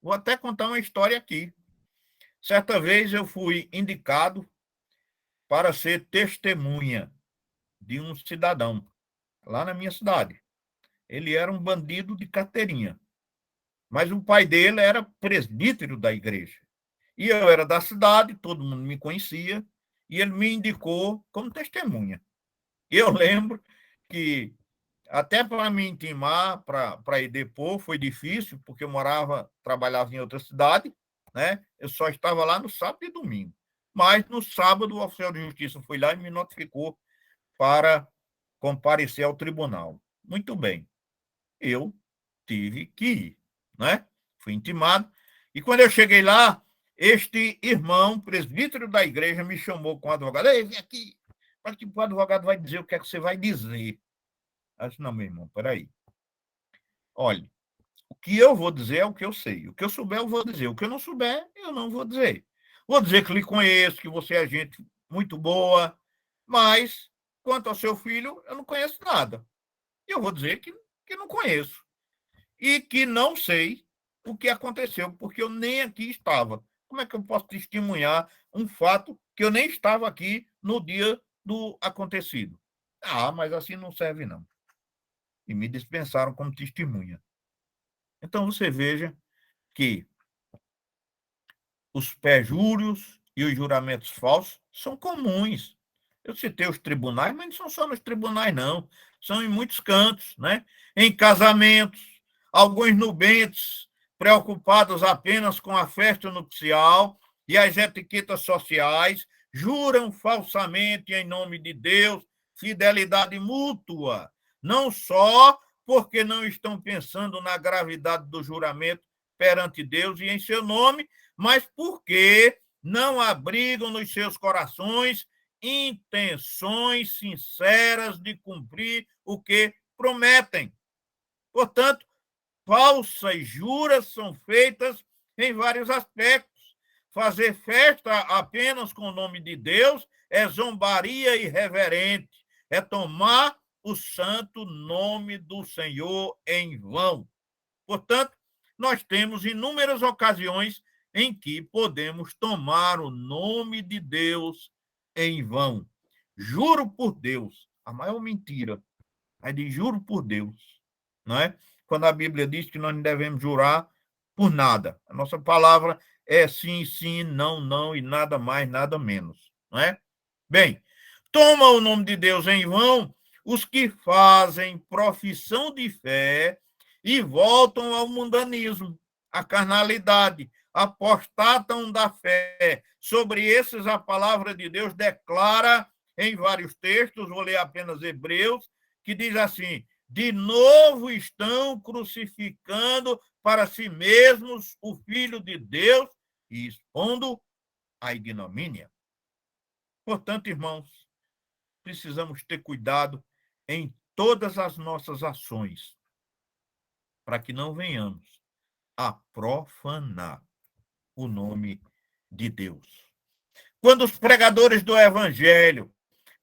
Vou até contar uma história aqui. Certa vez eu fui indicado para ser testemunha de um cidadão lá na minha cidade. Ele era um bandido de carteirinha, mas o pai dele era presbítero da igreja. E eu era da cidade, todo mundo me conhecia, e ele me indicou como testemunha. Eu lembro que até para me intimar, para ir depor, foi difícil, porque eu trabalhava em outra cidade, né? Eu só estava lá no sábado e domingo. Mas no sábado o oficial de justiça foi lá e me notificou para comparecer ao tribunal. Muito bem. Eu tive que ir, né? Fui intimado. E quando eu cheguei lá, este irmão, presbítero da igreja, me chamou com o advogado. Ei, vem aqui, para que o advogado vai dizer o que é que você vai dizer. Eu disse, não, meu irmão, peraí. Olha, o que eu vou dizer é o que eu sei. O que eu souber, eu vou dizer. O que eu não souber, eu não vou dizer. Vou dizer que lhe conheço, que você é gente muito boa, mas, quanto ao seu filho, eu não conheço nada. E eu vou dizer que não conheço. E que não sei o que aconteceu, porque eu nem aqui estava. Como é que eu posso testemunhar um fato que eu nem estava aqui no dia do acontecido. Ah, mas assim não serve, não. E me dispensaram como testemunha. Então, você veja que os perjúrios e os juramentos falsos são comuns. Eu citei os tribunais, mas não são só nos tribunais, não. São em muitos cantos, né? Em casamentos, alguns nubentes preocupados apenas com a festa nupcial e as etiquetas sociais, juram falsamente em nome de Deus fidelidade mútua, não só porque não estão pensando na gravidade do juramento perante Deus e em seu nome, mas porque não abrigam nos seus corações intenções sinceras de cumprir o que prometem. Portanto, falsas juras são feitas em vários aspectos. Fazer festa apenas com o nome de Deus é zombaria irreverente, é tomar o santo nome do Senhor em vão. Portanto, nós temos inúmeras ocasiões em que podemos tomar o nome de Deus em vão. Juro por Deus, a maior mentira é de juro por Deus, não é? Quando a Bíblia diz que nós não devemos jurar por nada. A nossa palavra é sim, sim, não, não e nada mais, nada menos, não é? Bem, toma o nome de Deus em vão os que fazem profissão de fé e voltam ao mundanismo, à carnalidade, apostatam da fé. Sobre esses, a palavra de Deus declara em vários textos, vou ler apenas Hebreus, que diz assim: de novo estão crucificando para si mesmos o Filho de Deus e expondo a ignomínia. Portanto, irmãos, precisamos ter cuidado em todas as nossas ações, para que não venhamos a profanar o nome de Deus. Quando os pregadores do Evangelho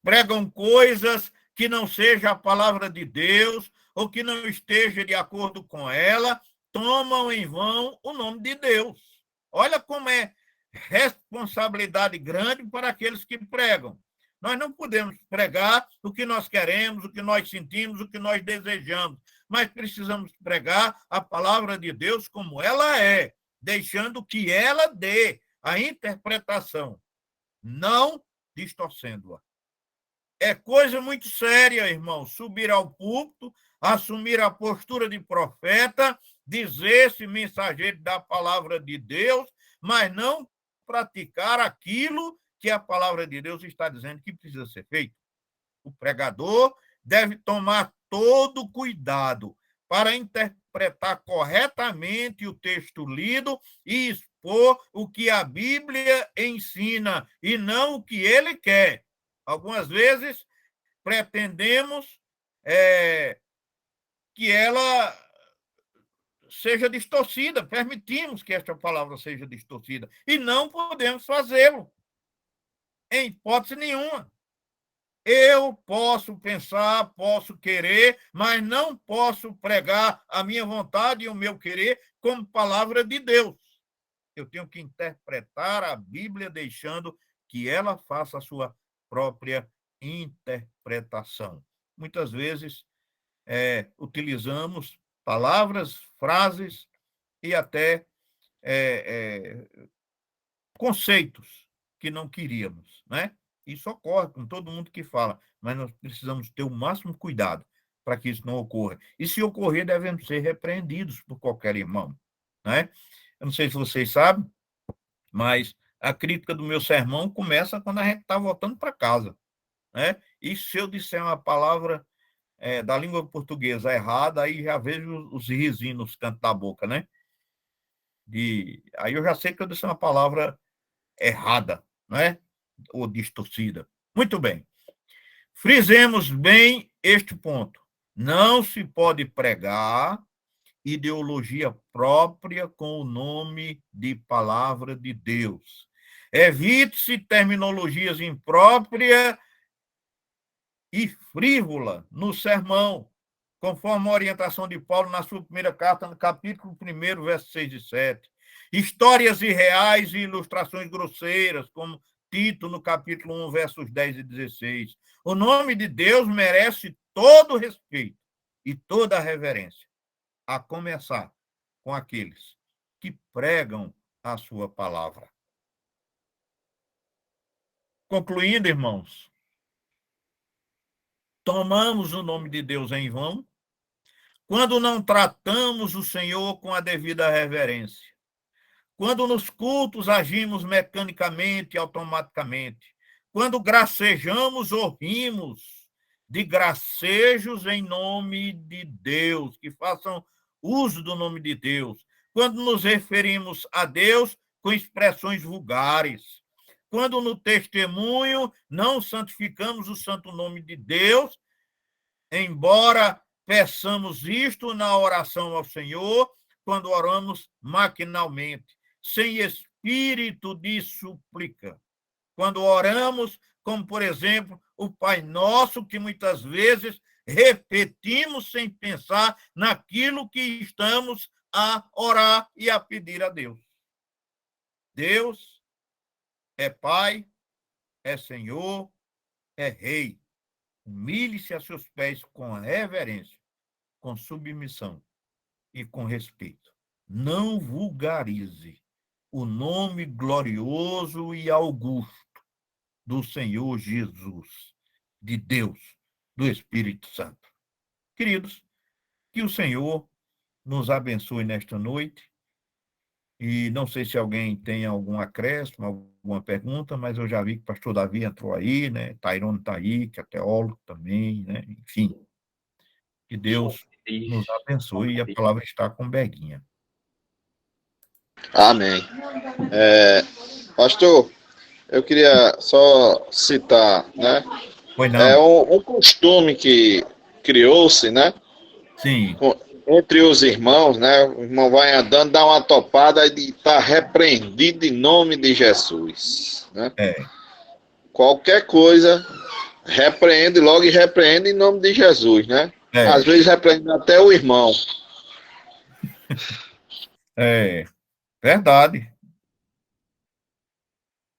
pregam coisas que não seja a palavra de Deus ou que não esteja de acordo com ela, tomam em vão o nome de Deus. Olha como é responsabilidade grande para aqueles que pregam. Nós não podemos pregar o que nós queremos, o que nós sentimos, o que nós desejamos, mas precisamos pregar a palavra de Deus como ela é, deixando que ela dê a interpretação, não distorcendo-a. É coisa muito séria, irmão, subir ao púlpito, assumir a postura de profeta, dizer-se mensageiro da palavra de Deus, mas não praticar aquilo que a palavra de Deus está dizendo que precisa ser feito. O pregador deve tomar todo cuidado para interpretar corretamente o texto lido e expor o que a Bíblia ensina e não o que ele quer. Algumas vezes pretendemos que ela seja distorcida, permitimos que esta palavra seja distorcida e não podemos fazê-lo, em hipótese nenhuma. Eu posso pensar, posso querer, mas não posso pregar a minha vontade e o meu querer como palavra de Deus. Eu tenho que interpretar a Bíblia deixando que ela faça a sua própria interpretação. Muitas vezes utilizamos palavras, frases e até conceitos que não queríamos, né? Isso ocorre com todo mundo que fala, mas nós precisamos ter o máximo cuidado para que isso não ocorra. E se ocorrer, devemos ser repreendidos por qualquer irmão, né? Eu não sei se vocês sabem, mas a crítica do meu sermão começa quando a gente está voltando para casa, né? E se eu disser uma palavra da língua portuguesa errada, aí já vejo os risinhos nos cantos da boca, né? Aí eu já sei que eu disse uma palavra errada, né? Ou distorcida. Muito bem. Frisemos bem este ponto. Não se pode pregar ideologia própria com o nome de palavra de Deus. Evite-se terminologias impróprias e frívola no sermão, conforme a orientação de Paulo na sua primeira carta, no capítulo 1, versos 6 e 7. Histórias irreais e ilustrações grosseiras, como Tito, no capítulo 1, versos 10 e 16. O nome de Deus merece todo o respeito e toda a reverência, a começar com aqueles que pregam a sua palavra. Concluindo, irmãos, tomamos o nome de Deus em vão quando não tratamos o Senhor com a devida reverência, quando nos cultos agimos mecanicamente e automaticamente, quando gracejamos ou rimos de gracejos em nome de Deus, que façam uso do nome de Deus, quando nos referimos a Deus com expressões vulgares, quando no testemunho não santificamos o santo nome de Deus, embora peçamos isto na oração ao Senhor, quando oramos maquinalmente, sem espírito de súplica. Quando oramos, como por exemplo, o Pai Nosso, que muitas vezes repetimos sem pensar naquilo que estamos a orar e a pedir a Deus. Deus é Pai, é Senhor, é Rei. Humilhe-se a seus pés com reverência, com submissão e com respeito. Não vulgarize o nome glorioso e augusto do Senhor Jesus, de Deus, do Espírito Santo. Queridos, que o Senhor nos abençoe nesta noite. E não sei se alguém tem algum acréscimo, alguma pergunta, mas eu já vi que o pastor Davi entrou aí, né? Tairone está aí, que é teólogo também, né? Enfim, que Deus nos abençoe e a palavra está com Beguinha. Amém. Pastor, eu queria só citar, né? Pois não? É um costume que criou-se, né? Sim. Entre os irmãos, né? O irmão vai andando, dá uma topada e está repreendido em nome de Jesus, né? Qualquer coisa, repreende logo e repreende em nome de Jesus, né? Às vezes repreende até o irmão. Verdade.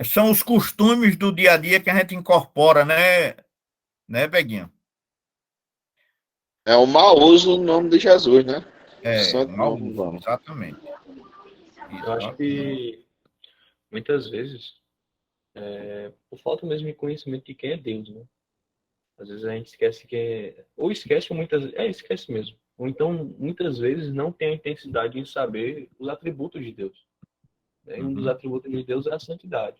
São os costumes do dia a dia que a gente incorpora, né, Beguinha? É o mau uso no nome de Jesus, né? Mau uso, exatamente. Eu acho que muitas vezes, por falta mesmo de conhecimento de quem é Deus, né? Às vezes a gente esquece ou esquece esquece mesmo. Ou então, muitas vezes, não tem a intensidade em saber os atributos de Deus. E um dos atributos de Deus é a santidade.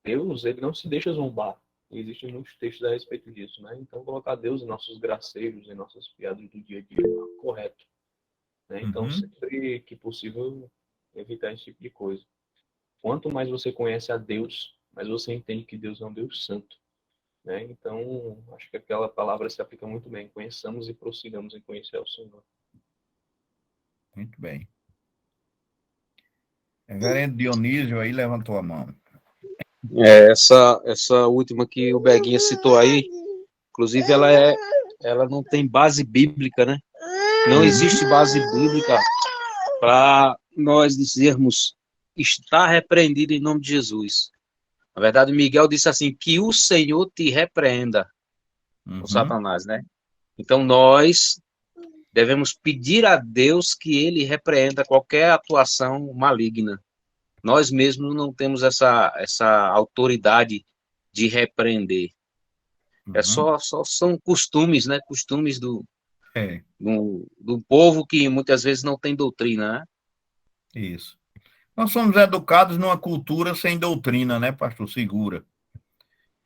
Deus, ele não se deixa zombar. E existem muitos textos a respeito disso, né? Então, colocar Deus em nossos graceiros, em nossas piadas do dia a dia, é correto. Né? Então, sempre que possível, evitar esse tipo de coisa. Quanto mais você conhece a Deus, mais você entende que Deus é um Deus santo. Né? Então, acho que aquela palavra se aplica muito bem. Conheçamos e prossigamos em conhecer o Senhor. Muito bem. Reverendo Dionísio aí levantou a mão. Essa última que o Beguinha citou aí, inclusive ela não tem base bíblica, né? Não existe base bíblica para nós dizermos está repreendido em nome de Jesus. Na verdade, Miguel disse assim, que o Senhor te repreenda, o Satanás, né? Então, nós devemos pedir a Deus que ele repreenda qualquer atuação maligna. Nós mesmos não temos essa autoridade de repreender. Só são costumes, né? Costumes do povo que muitas vezes não tem doutrina, né? Isso. Nós somos educados numa cultura sem doutrina, né, pastor Segura?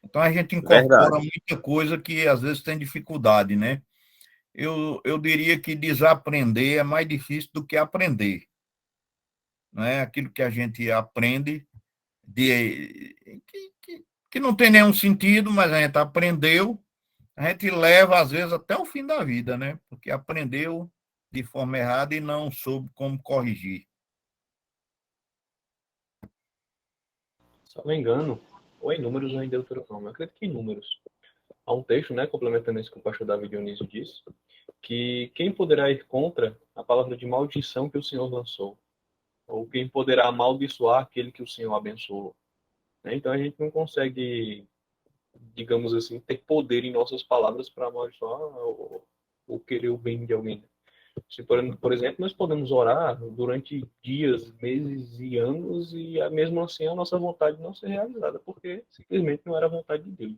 Então a gente incorpora muita coisa que às vezes tem dificuldade, né? Eu diria que desaprender é mais difícil do que aprender. Não é? Aquilo que a gente aprende que não tem nenhum sentido, mas a gente aprendeu, a gente leva às vezes até o fim da vida, né? Porque aprendeu de forma errada e não soube como corrigir. Se não me engano, ou em Números ou em Deuteronômio, eu acredito que em Números. Há um texto, né, complementando isso que o pastor Davi Dionísio disse, que quem poderá ir contra a palavra de maldição que o Senhor lançou? Ou quem poderá amaldiçoar aquele que o Senhor abençoou? né? Então a gente não consegue, digamos assim, ter poder em nossas palavras para amaldiçoar ou querer o bem de alguém. Se, por exemplo, nós podemos orar durante dias, meses e anos e mesmo assim a nossa vontade não ser realizada, porque simplesmente não era a vontade de Deus.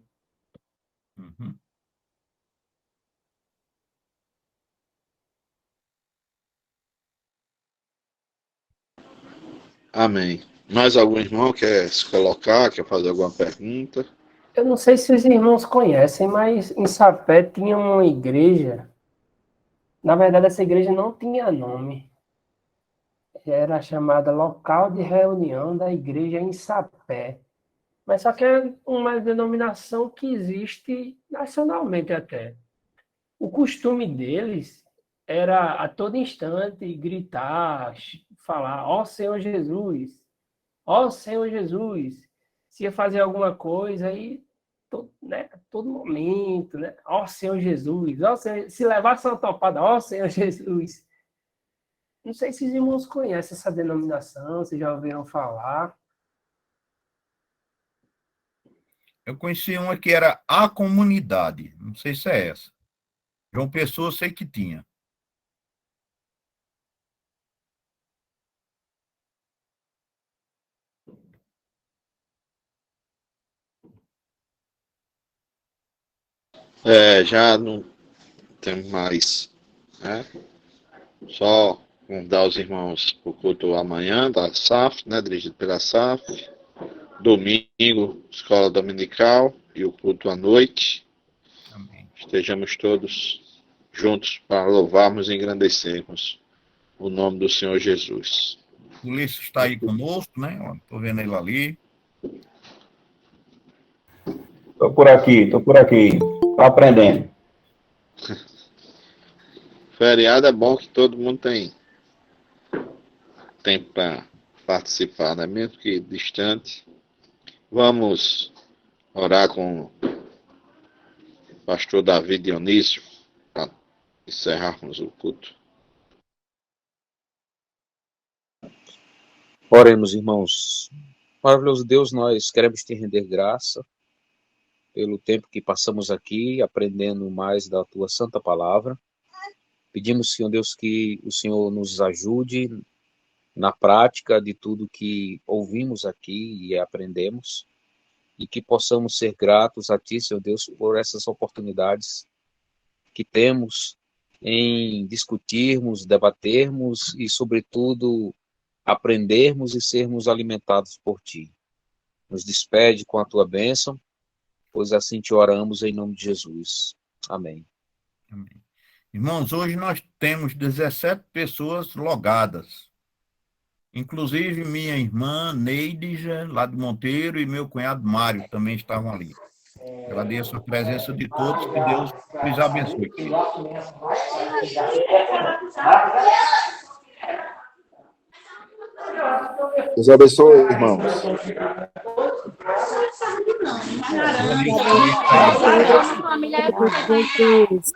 Uhum. Amém. Mais algum irmão quer se colocar, quer fazer alguma pergunta? Eu não sei se os irmãos conhecem, mas em Sapé tinha uma igreja. Na verdade, essa igreja não tinha nome. Era chamada Local de Reunião da Igreja em Sapé. Mas só que é uma denominação que existe nacionalmente até. O costume deles era a todo instante gritar, falar: ó Senhor Jesus, ó Senhor Jesus. Se ia fazer alguma coisa, aí né, todo momento, né? Ó Senhor Jesus, ó Senhor, se levasse uma topada, ó Senhor Jesus. Não sei se os irmãos conhecem essa denominação, se já ouviram falar. Eu conheci uma que era a comunidade, não sei se é essa. João Pessoa, eu sei que tinha. Já não tem mais, né? Só convidar os irmãos para o culto amanhã da SAF, né? Dirigido pela SAF. Domingo, escola dominical e o culto à noite. Amém. Estejamos todos juntos para louvarmos e engrandecermos o nome do Senhor Jesus. O Ulisses está aí conosco, né? Estou vendo ele ali. Estou por aqui. Estou aprendendo. Feriado é bom que todo mundo tem tempo para participar, né? Mesmo que distante. Vamos orar com o pastor Davi Dionísio para encerrarmos o culto. Oremos, irmãos. Maravilhoso Deus, nós queremos te render graça pelo tempo que passamos aqui, aprendendo mais da tua santa palavra. Pedimos, Senhor Deus, que o Senhor nos ajude na prática de tudo que ouvimos aqui e aprendemos, e que possamos ser gratos a Ti, Senhor Deus, por essas oportunidades que temos em discutirmos, debatermos e, sobretudo, aprendermos e sermos alimentados por Ti. Nos despede com a Tua bênção, pois assim Te oramos em nome de Jesus. Amém. Amém. Irmãos, hoje nós temos 17 pessoas logadas. Inclusive minha irmã Neide, lá de Monteiro, e meu cunhado Mário também estavam ali. Agradeço a presença de todos, que Deus lhes abençoe. Deus abençoe, irmãos.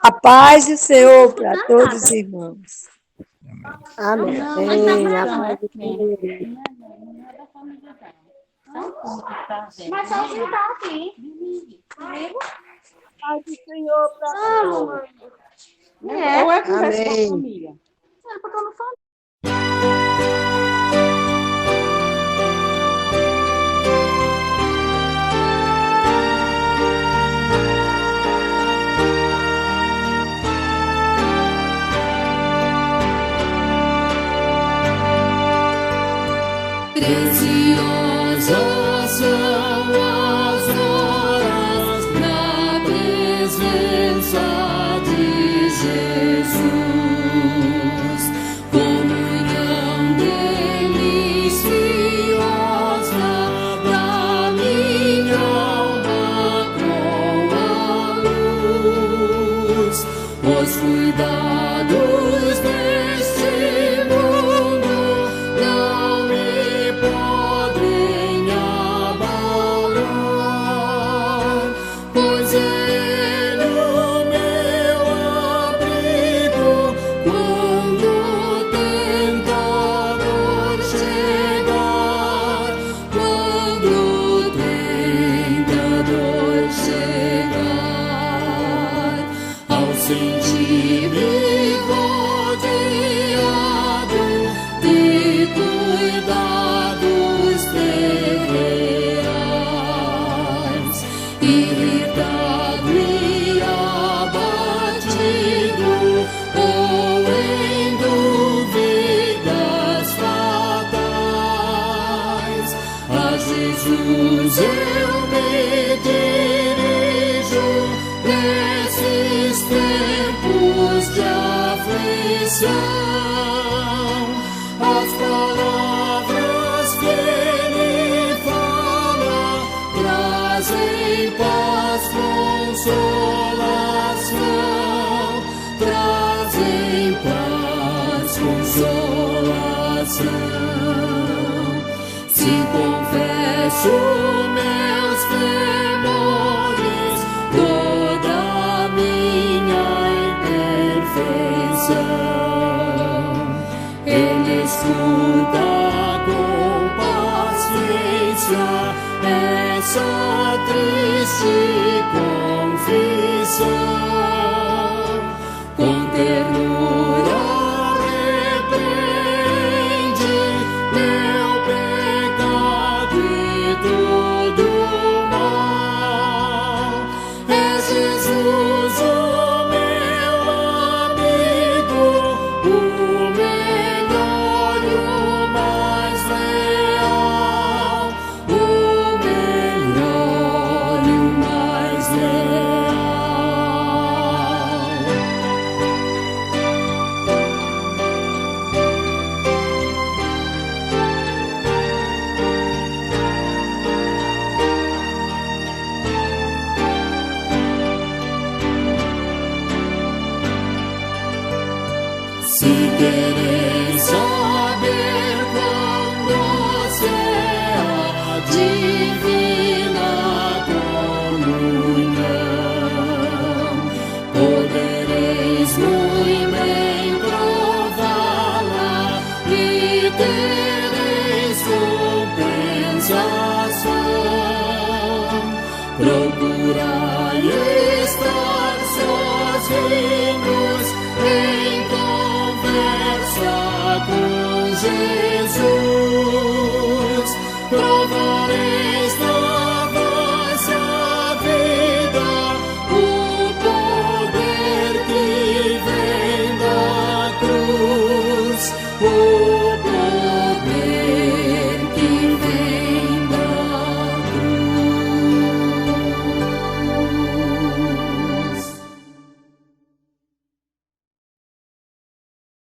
A paz do Senhor para todos os irmãos. Amém. Mas só você está aqui. Paz do Senhor para todos. Ou é conversa com a família. Porque eu não falo. Preciosas são as horas na presença de Jesus. Comunhão deliciosa da minha alma com a luz. Os cuidados deste mundo não me podem as palavras que ele fala trazem paz, consolação, trazem paz, consolação. Se confesso meus temores, toda a minha imperfeição, Ele escuta com paciência essa triste confissão, com ternura repreende meu pecado e todo mal. É Jesus o meu amigo, o melhor e o mais leal, o melhor e o mais leal. Se quereis saber quando você a divina comunhão, podereis muito bem prová-la e tereis compensação. Procurai estar sozinhos em conversa com Jesus.